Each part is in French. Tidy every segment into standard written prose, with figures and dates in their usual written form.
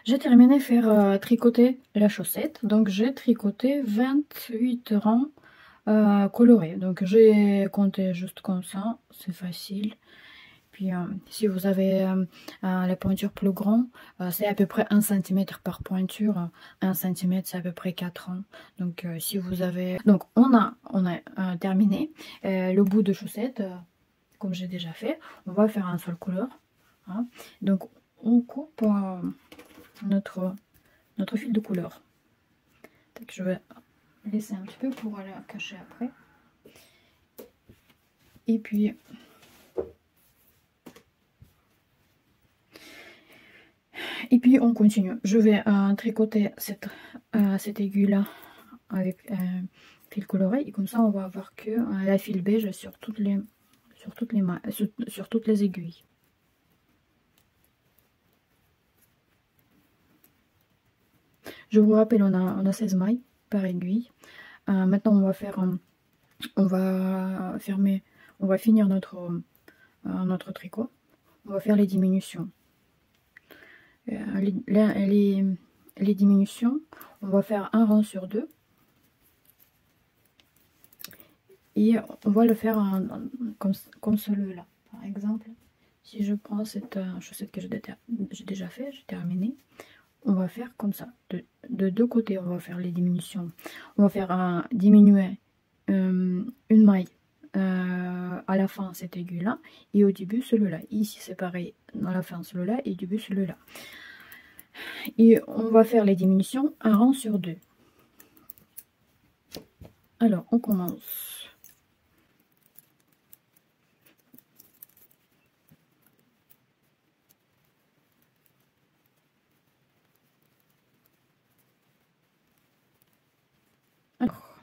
J'ai terminé faire tricoter la chaussette. Donc j'ai tricoté 28 rangs colorés. Donc j'ai compté juste comme ça, c'est facile. Puis si vous avez la pointure plus grande, c'est à peu près 1 cm par pointure. 1 cm c'est à peu près 4 rangs. Donc si vous avez... Donc on a terminé le bout de chaussette, comme j'ai déjà fait. On va faire un seul couleur. Hein. Donc on coupe notre fil de couleur. Donc, je vais laisser un petit peu pour la cacher après. Et puis on continue. Je vais tricoter cette aiguille là avec fil coloré, et comme ça on va avoir que la fil beige sur toutes les aiguilles. Je vous rappelle, on a 16 mailles par aiguille. Maintenant on va faire on va finir notre tricot. On va faire les diminutions. Les diminutions, on va faire un rang sur 2 et on va le faire comme celui-là. Par exemple, si je prends cette chaussette que j'ai déjà fait, j'ai terminé, on va faire comme ça. De deux côtés, on va faire les diminutions. On va faire diminuer une maille à la fin, cette aiguille-là, et au début, celui-là. Ici, c'est pareil, à la fin, celui-là, et au début, celui-là. Et on va faire les diminutions un rang sur 2. Alors, on commence. Alors,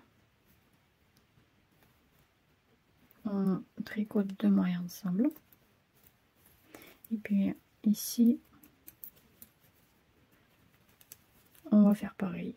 on tricote 2 mailles ensemble. Et puis ici, on va faire pareil.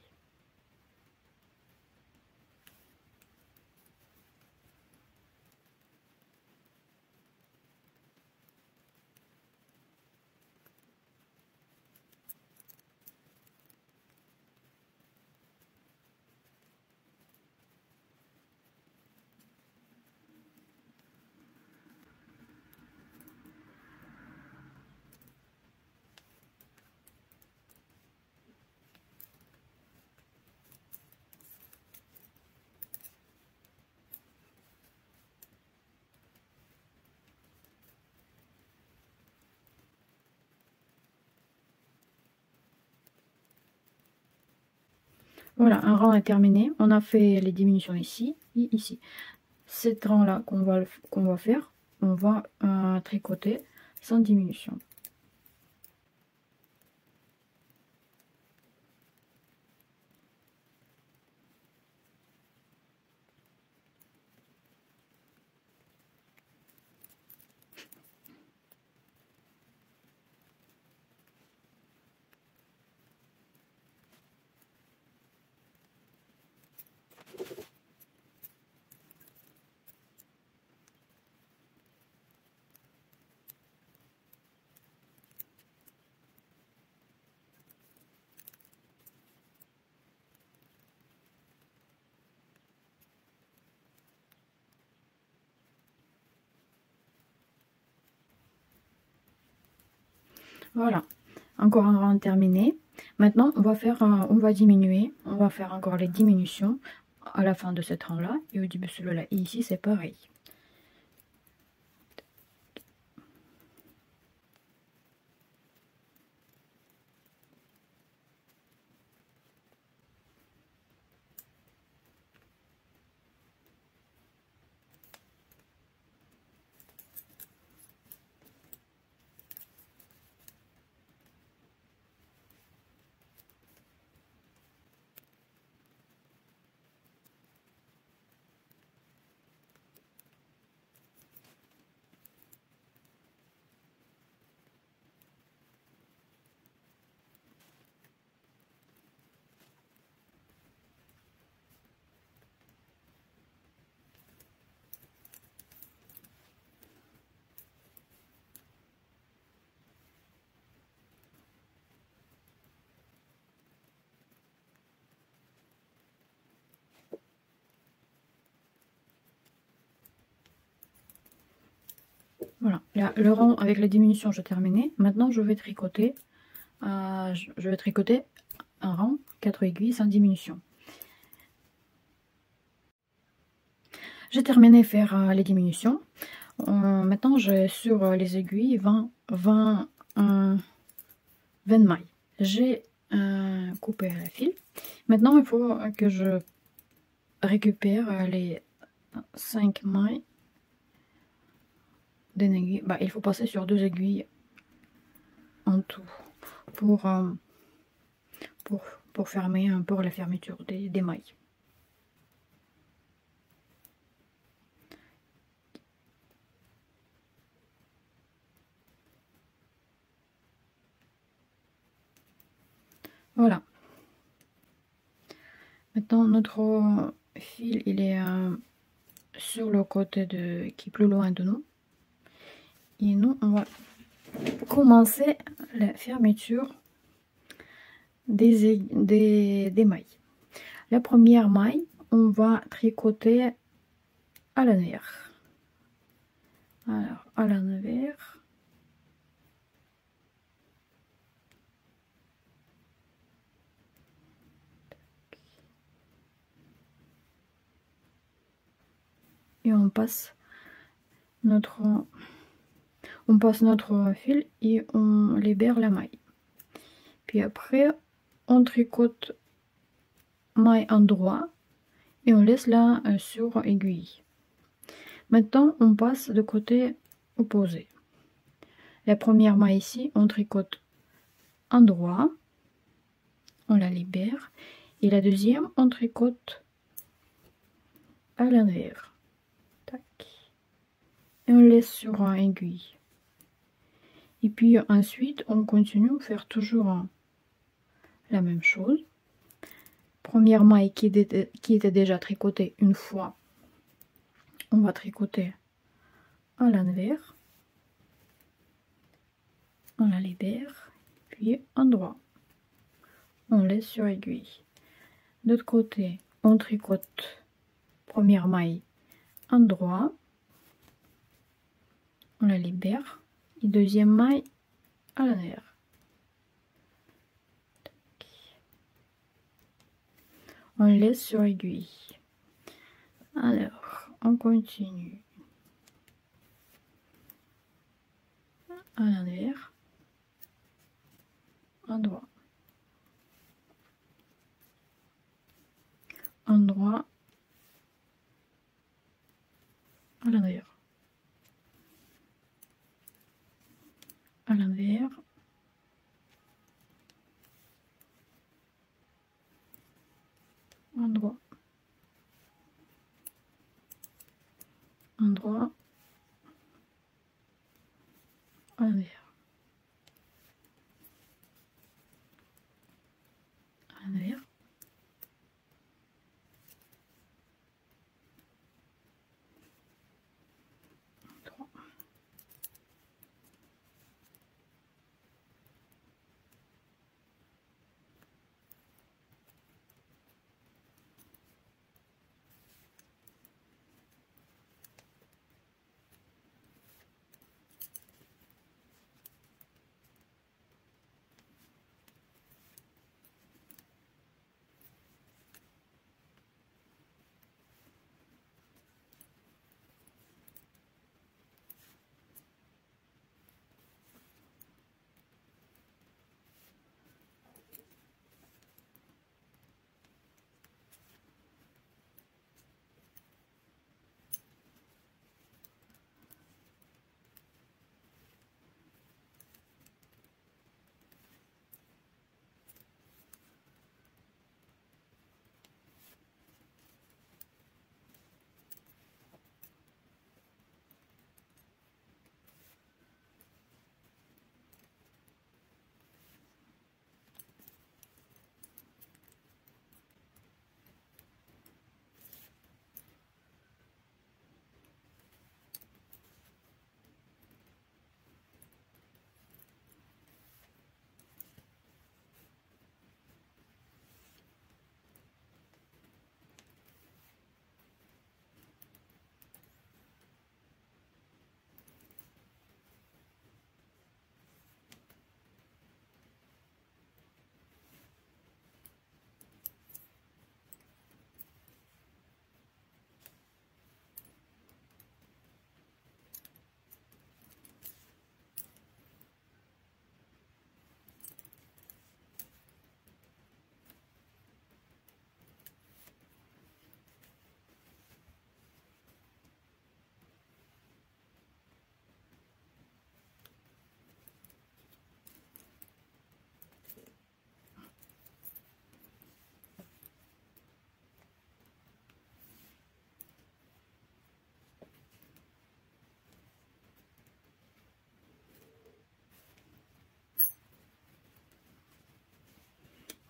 Voilà, un rang est terminé. On a fait les diminutions ici et ici. Cet rang-là qu'on va faire, on va tricoter sans diminution. Voilà, encore un rang terminé. Maintenant, on va diminuer. On va faire encore les diminutions à la fin de cet rang-là et au début celui-là. Et ici, c'est pareil. Voilà, là, le rond avec la diminution, j'ai terminé. Maintenant, je vais tricoter. Je vais tricoter un rond, 4 aiguilles sans diminution. J'ai terminé de faire les diminutions. Maintenant, j'ai sur les aiguilles 20 mailles. J'ai coupé la fil. Maintenant, il faut que je récupère les 5 mailles d'une aiguille. Bah, il faut passer sur 2 aiguilles en tout pour, pour fermer pour la fermeture des mailles. Voilà. Maintenant, notre fil, il est sur le côté qui est plus loin de nous. Et nous, on va commencer la fermeture des mailles. La première maille, on va tricoter à l'envers. Alors, à l'envers. Et on passe notre fil et on libère la maille. Puis après, on tricote maille endroit et on laisse là sur aiguille. Maintenant, on passe de côté opposé. La première maille ici, on tricote endroit, on la libère, et la deuxième, on tricote à l'envers. Et on laisse sur un aiguille. Et puis ensuite, on continue à faire toujours la même chose. Première maille qui était déjà tricotée une fois, on va tricoter à l'envers. On la libère, puis endroit. On laisse sur aiguille. D'autre côté, on tricote première maille endroit. On la libère. Et deuxième maille à l'envers. On laisse sur aiguille. Alors, on continue. À l'envers. Endroit. Endroit. À l'envers. À l'envers. Endroit. Endroit. À l'envers. À l'envers. Endroit.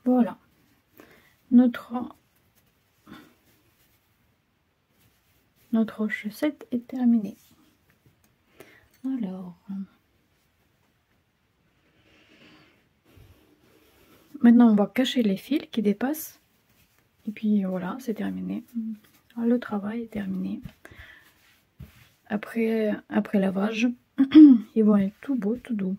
Voilà, notre chaussette est terminée. Alors, maintenant on va cacher les fils qui dépassent. Et puis voilà, c'est terminé. Le travail est terminé. Après lavage, ils vont être tout beaux, tout doux.